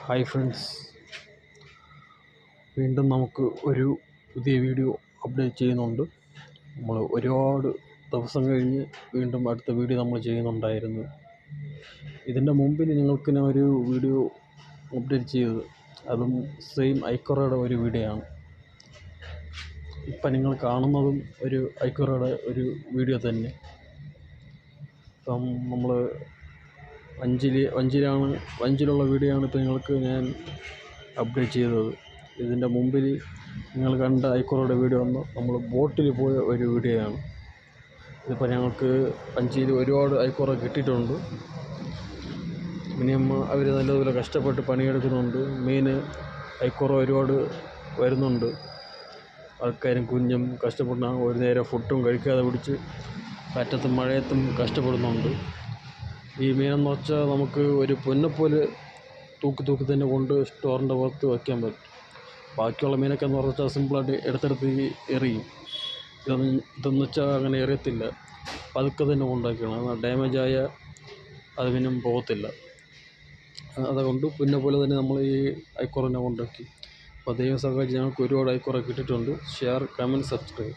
Hi friends, വീണ്ടും നമുക്ക് ഒരു പുതിയ വീഡിയോ അപ്ഡേറ്റ് ചെയ്യുന്നുണ്ട്. നമ്മൾ ഒരുപാട് ദിവസം കഴിഞ്ഞ് വീണ്ടും അടുത്ത വീഡിയോ നമ്മൾ ചെയ്യുന്നുണ്ടായിരുന്നു. ഇതിൻ്റെ മുമ്പിൽ നിങ്ങൾക്ക് ഞാൻ ഒരു വീഡിയോ അപ്ഡേറ്റ് ചെയ്തത്, അതും സെയിം ഐക്വറയുടെ ഒരു വീഡിയോ ആണ്. ഇപ്പം നിങ്ങൾ കാണുന്നതും ഒരു ഐക്വറയുടെ ഒരു വീഡിയോ തന്നെ. ഇപ്പം നമ്മൾ അഞ്ചിലുള്ള വീഡിയോ ആണ് ഇപ്പോൾ നിങ്ങൾക്ക് ഞാൻ അപ്ഡേറ്റ് ചെയ്തത്. ഇതിൻ്റെ മുമ്പിൽ നിങ്ങൾ കണ്ട ഐക്വറയുടെ വീഡിയോ നമ്മൾ ബോട്ടിൽ പോയ ഒരു വീഡിയോ ആണ്. ഇതിപ്പോൾ ഞങ്ങൾക്ക് അഞ്ചിൽ ഒരുപാട് ഐക്വറ കിട്ടിയിട്ടുണ്ട്. ഇനിയും അവർ നല്ലതുപോലെ കഷ്ടപ്പെട്ട് പണിയെടുക്കുന്നുണ്ട്. മീൻ ഐക്വറ ഒരുപാട് വരുന്നുണ്ട്. ആൾക്കാരും കുഞ്ഞും കഷ്ടപ്പെട്ടാൽ ഒരു നേരം ഫുഡും കഴിക്കാതെ പിടിച്ച് കാറ്റത്തും മഴയത്തും കഷ്ടപ്പെടുന്നുണ്ട്. ഈ മീനെന്ന് വെച്ചാൽ നമുക്ക് ഒരു പൊന്നെപ്പോലെ തൂക്കി തന്നെ കൊണ്ട് സ്റ്റോറിൻ്റെ പുറത്ത് വയ്ക്കാൻ പറ്റും. ബാക്കിയുള്ള മീനൊക്കെ എന്ന് പറഞ്ഞാൽ സിമ്പിളായിട്ട് എടുത്തെടുത്ത് എറിയും. ഇതെന്ന് വെച്ചാൽ അങ്ങനെ എറിയത്തില്ല, പതുക്കെ തന്നെ കൊണ്ടാക്കണം. അത് ഡാമേജായ അത് പിന്നെ പോകത്തില്ല. അതുകൊണ്ട് പൊന്നെപ്പോലെ തന്നെ നമ്മൾ ഈ ഐക്വറനെ കൊണ്ടാക്കി. അപ്പോൾ ദൈവം സഹായിച്ച് ഞങ്ങൾക്ക് ഒരുപാട് ഐക്വറ കിട്ടിയിട്ടുണ്ട്. Share, comment, subscribe.